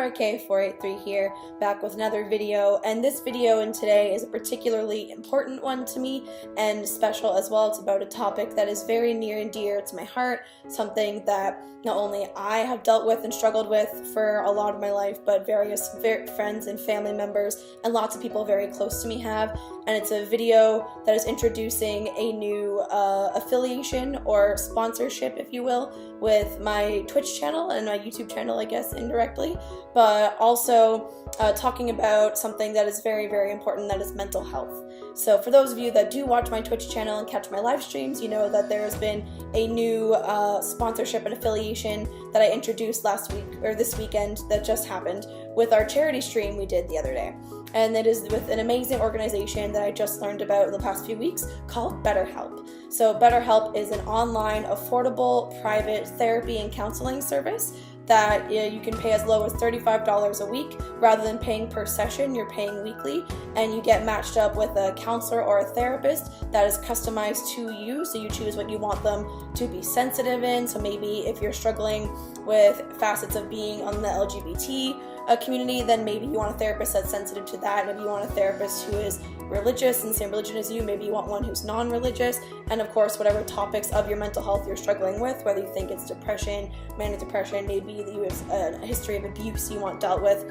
RK483 here, back with another video, and this video and today is a particularly important one to me and special as well. It's about a topic that is very near and dear to my heart, something that not only I have dealt with and struggled with for a lot of my life, but various friends and family members and lots of people very close to me have. And it's a video that is introducing a new affiliation or sponsorship, if you will, with my Twitch channel and my YouTube channel, I guess, indirectly, but also talking about something that is very, very important, that is mental health. So for those of you that do watch my Twitch channel and catch my live streams, you know that there has been a new sponsorship and affiliation that I introduced last week, or this weekend, that just happened with our charity stream we did the other day. And it is with an amazing organization that I just learned about in the past few weeks called BetterHelp. So BetterHelp is an online, affordable, private therapy and counseling service that you can pay as low as $35 a week. Rather than paying per session, you're paying weekly, and you get matched up with a counselor or a therapist that is customized to you, so you choose what you want them to be sensitive in. So maybe if you're struggling with facets of being on the LGBT community, then maybe you want a therapist that's sensitive to that. Maybe you want a therapist who is religious and the same religion as you. Maybe you want one who's non-religious. And of course, whatever topics of your mental health you're struggling with, whether you think it's depression, manic depression, maybe you have a history of abuse you want dealt with,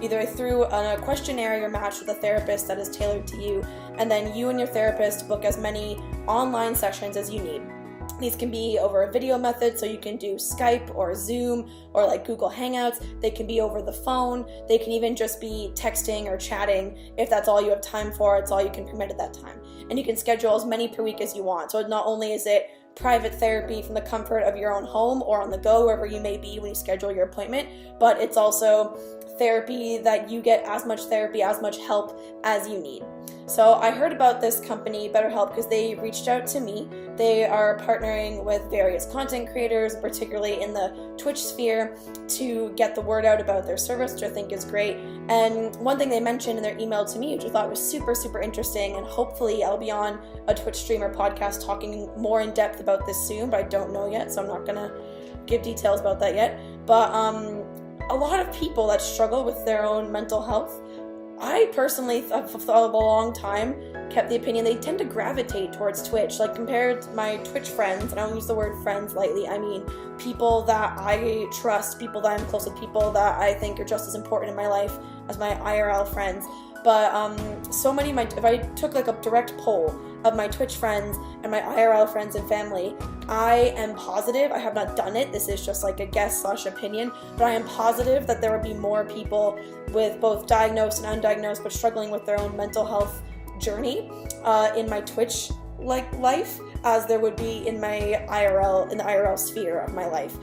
either through a questionnaire you're matched with a therapist that is tailored to you, and then you and your therapist book as many online sessions as you need. These can be over a video method, so you can do Skype or Zoom or like Google Hangouts. They can be over the phone. They can even just be texting or chatting if that's all you have time for. It's all you can permit at that time. And you can schedule as many per week as you want. So not only is it private therapy from the comfort of your own home or on the go, wherever you may be when you schedule your appointment, but it's also therapy that you get as much therapy, as much help as you need. So I heard about this company, BetterHelp, because they reached out to me. They are partnering with various content creators, particularly in the Twitch sphere, to get the word out about their service, which I think is great. And one thing they mentioned in their email to me, which I thought was super, super interesting, and hopefully I'll be on a Twitch stream or podcast talking more in depth about this soon, but I don't know yet, so I'm not gonna give details about that yet. But a lot of people that struggle with their own mental health, I personally have for a long time kept the opinion they tend to gravitate towards Twitch. Like, compared to my Twitch friends, and I don't use the word friends lightly, I mean people that I trust, people that I'm close with, people that I think are just as important in my life as my IRL friends. But so many of my, if I took like a direct poll of my Twitch friends and my IRL friends and family, I am positive, I have not done it, this is just like a guess / opinion, but I am positive that there would be more people with both diagnosed and undiagnosed but struggling with their own mental health journey in my Twitch life as there would be in my IRL, in the IRL sphere of my life.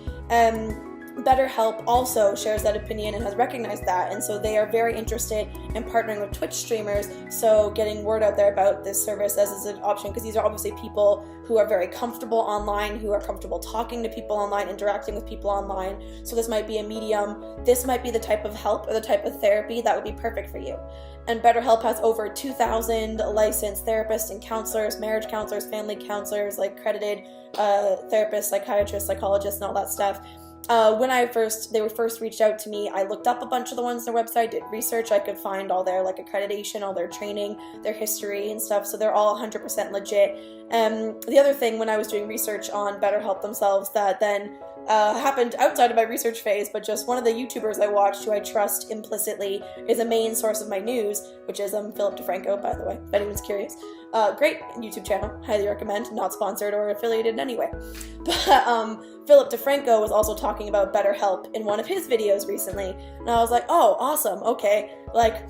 BetterHelp also shares that opinion and has recognized that, and so they are very interested in partnering with Twitch streamers, so getting word out there about this service as is an option, because these are obviously people who are very comfortable online, who are comfortable talking to people online, interacting with people online. So this might be a medium, this might be the type of help or the type of therapy that would be perfect for you. And BetterHelp has over 2,000 licensed therapists and counselors, marriage counselors, family counselors, like accredited therapists, psychiatrists, psychologists, and all that stuff. When they were first reached out to me, I looked up a bunch of the ones on their website, did research. I could find all their like accreditation, all their training, their history and stuff. So they're all 100% legit. The other thing, when I was doing research on BetterHelp themselves, that then happened outside of my research phase, but just one of the YouTubers I watched who I trust implicitly is a main source of my news, which is Philip DeFranco, by the way, if anyone's curious. Great YouTube channel, highly recommend, not sponsored or affiliated in any way. But Philip DeFranco was also talking about BetterHelp in one of his videos recently, and I was like, oh, awesome, okay. Like,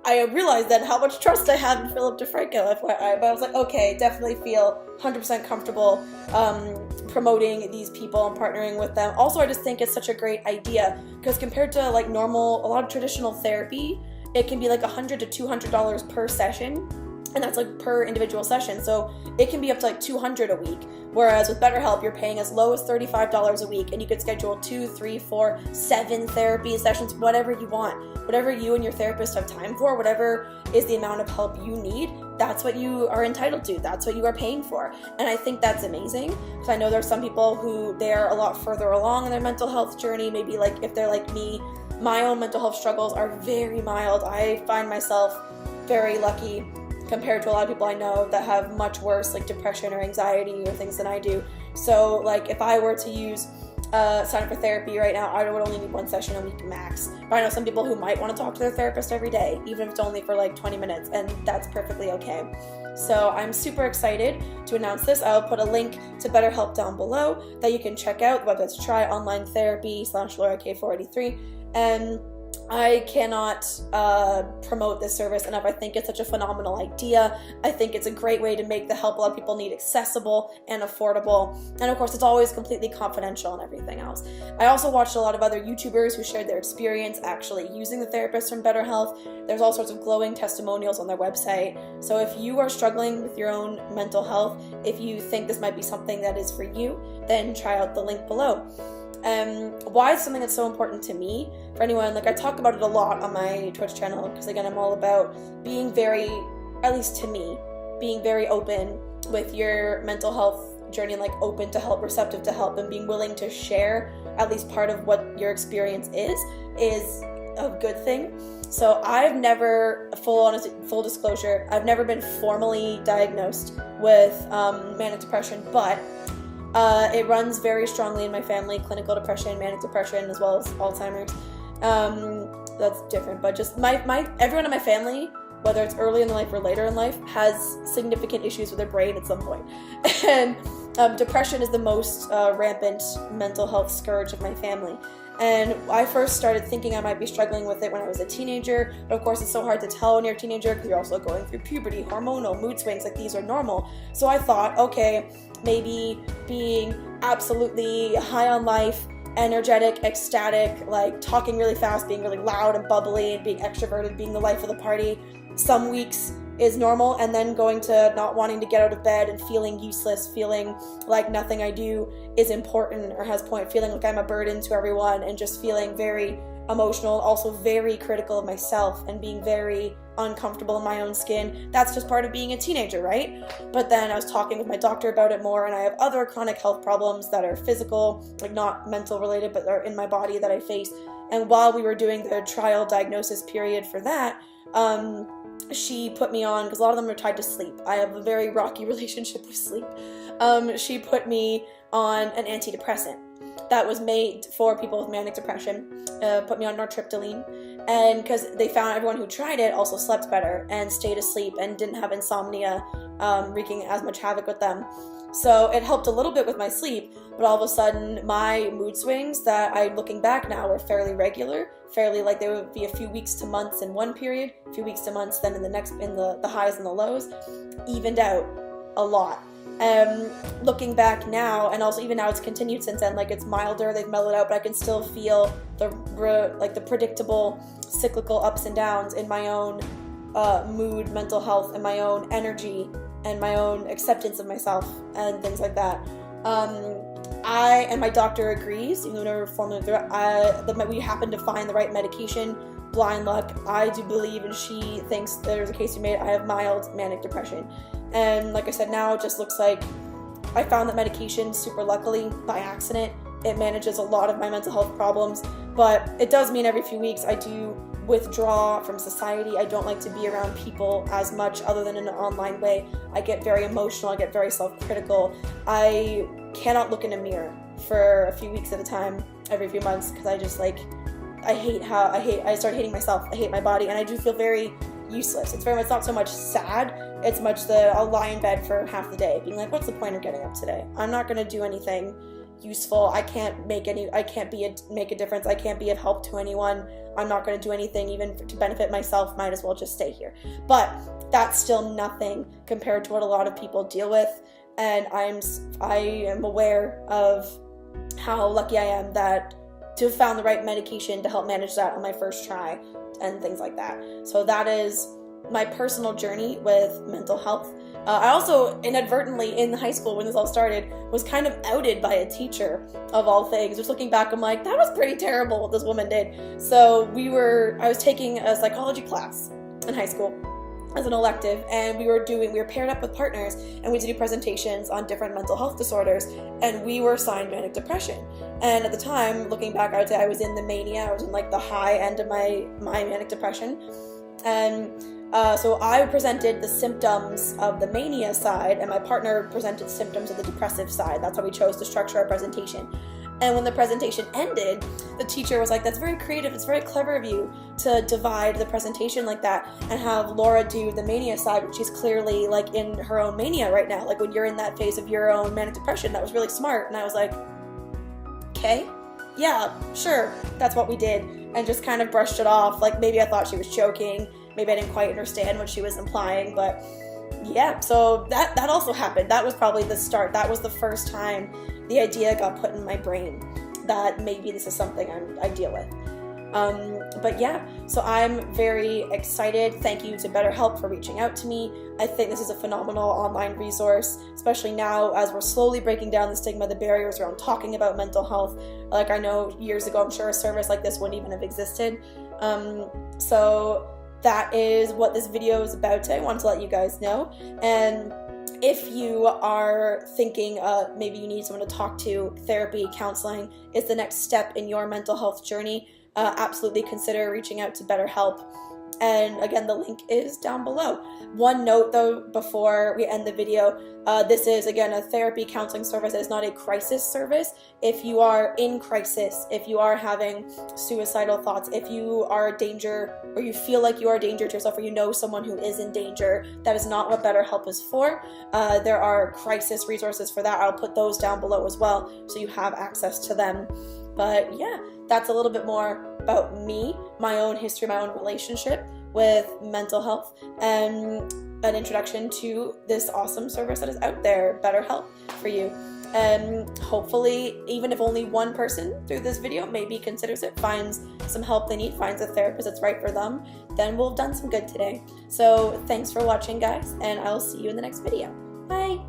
I realized then how much trust I had in Philip DeFranco, FYI, but I was like, okay, definitely feel 100% comfortable promoting these people and partnering with them. Also, I just think it's such a great idea, because compared to like normal, a lot of traditional therapy, it can be like $100 to $200 per session, and that's like per individual session, so it can be up to like $200 a week. Whereas with BetterHelp, you're paying as low as $35 a week, and you could schedule 2, 3, 4, 7 therapy sessions, whatever you want, whatever you and your therapist have time for, whatever is the amount of help you need. That's what you are entitled to. That's what you are paying for. And I think that's amazing, because I know there's some people who they're a lot further along in their mental health journey. Maybe like if they're like me, my own mental health struggles are very mild. I find myself very lucky compared to a lot of people I know that have much worse, like depression or anxiety or things than I do. So like if I were to use sign up for therapy right now, I would only need one session a week max. But I know some people who might want to talk to their therapist every day, even if it's only for like 20 minutes, and that's perfectly okay. So I'm super excited to announce this. I'll put a link to BetterHelp down below that you can check out. The website's tryonlinetherapy.com/LauraK483. And I cannot promote this service enough. I think it's such a phenomenal idea. I think it's a great way to make the help a lot of people need accessible and affordable. And of course, it's always completely confidential and everything else. I also watched a lot of other YouTubers who shared their experience actually using the therapist from BetterHelp. There's all sorts of glowing testimonials on their website. So if you are struggling with your own mental health, if you think this might be something that is for you, then try out the link below. Why is something that's so important to me? For anyone, like I talk about it a lot on my Twitch channel, because again, I'm all about being very, at least to me, being very open with your mental health journey and like open to help, receptive to help, and being willing to share at least part of what your experience is a good thing. So I've never, full disclosure, I've never been formally diagnosed with manic depression, but it runs very strongly in my family, clinical depression, manic depression, as well as Alzheimer's. That's different, but just everyone in my family, whether it's early in life or later in life, has significant issues with their brain at some point. And depression is the most rampant mental health scourge of my family. And I first started thinking I might be struggling with it when I was a teenager, but of course it's so hard to tell when you're a teenager because you're also going through puberty, hormonal, mood swings, like these are normal. So I thought, okay, maybe being absolutely high on life, energetic, ecstatic, like talking really fast, being really loud and bubbly and being extroverted, being the life of the party, some weeks is normal, and then going to not wanting to get out of bed and feeling useless, feeling like nothing I do is important or has point, feeling like I'm a burden to everyone, and just feeling very emotional, also very critical of myself and being very uncomfortable in my own skin. That's just part of being a teenager, right? But then I was talking with my doctor about it more, and I have other chronic health problems that are physical, like not mental related, but are in my body that I face. And while we were doing the trial diagnosis period for that, she put me on, because a lot of them are tied to sleep. I have a very rocky relationship with sleep. She put me on an antidepressant that was made for people with manic depression, put me on nortriptyline, and because they found everyone who tried it also slept better and stayed asleep and didn't have insomnia wreaking as much havoc with them. So it helped a little bit with my sleep, but all of a sudden my mood swings that I'm looking back now were fairly regular, fairly like they would be a few weeks to months in one period, a few weeks to months then in the next, in the highs and the lows, evened out a lot. Looking back now, and also even now it's continued since then, like it's milder, they've mellowed out, but I can still feel the predictable cyclical ups and downs in my own mood, mental health, and my own energy and my own acceptance of myself and things like that. And my doctor agrees, even though never formally through it, that we happen to find the right medication. Blind luck, I do believe, and she thinks there's a case we made, I have mild manic depression. And like I said, now it just looks like I found that medication super luckily by accident. It manages a lot of my mental health problems, but it does mean every few weeks I do withdraw from society. I don't like to be around people as much other than in an online way. I get very emotional, I get very self-critical. I cannot look in a mirror for a few weeks at a time, every few months, because I just like, I start hating myself, I hate my body, and I do feel very useless. It's not so much sad, it's much I'll lie in bed for half the day being like, what's the point of getting up today? I'm not going to do anything useful. I can't make a difference. I can't be of help to anyone. I'm not going to do anything even to benefit myself. Might as well just stay here. But that's still nothing compared to what a lot of people deal with. And I am aware of how lucky I am to have found the right medication to help manage that on my first try and things like that. So that is my personal journey with mental health. I also inadvertently in high school when this all started was kind of outed by a teacher of all things. Just looking back, I'm like, that was pretty terrible what this woman did. So I was taking a psychology class in high school, as an elective, and we were paired up with partners, and we had to do presentations on different mental health disorders, and we were assigned manic depression. And at the time, looking back, I would say I was in the mania. I was in like the high end of my manic depression, and so I presented the symptoms of the mania side, and my partner presented symptoms of the depressive side. That's how we chose to structure our presentation. And when the presentation ended, the teacher was like, that's very creative, it's very clever of you to divide the presentation like that and have Laura do the mania side, when she's clearly like in her own mania right now, like when you're in that phase of your own manic depression. That was really smart. And I was like, okay, yeah, sure, that's what we did, and just kind of brushed it off. Like maybe I thought she was joking, maybe I didn't quite understand what she was implying, but yeah, so that also happened. That was probably the start. That was the first time the idea got put in my brain that maybe this is something I deal with. But yeah, so I'm very excited. Thank you to BetterHelp for reaching out to me. I think this is a phenomenal online resource, especially now as we're slowly breaking down the stigma, the barriers around talking about mental health. Like I know years ago, I'm sure a service like this wouldn't even have existed. So that is what this video is about today. I wanted to let you guys know. And if you are thinking maybe you need someone to talk to, therapy, counseling is the next step in your mental health journey, absolutely consider reaching out to BetterHelp. And again, the link is down below. One note though, before we end the video, this is again a therapy counseling service. It is not a crisis service. If you are in crisis, if you are having suicidal thoughts, if you are a danger, or you feel like you are a danger to yourself, or you know someone who is in danger, that is not what BetterHelp is for. There are crisis resources for that. I'll put those down below as well, so you have access to them. But yeah, that's a little bit more about me, my own history, my own relationship with mental health, and an introduction to this awesome service that is out there, BetterHelp, for you. And hopefully, even if only one person through this video maybe considers it, finds some help they need, finds a therapist that's right for them, then we'll have done some good today. So thanks for watching, guys, and I'll see you in the next video. Bye!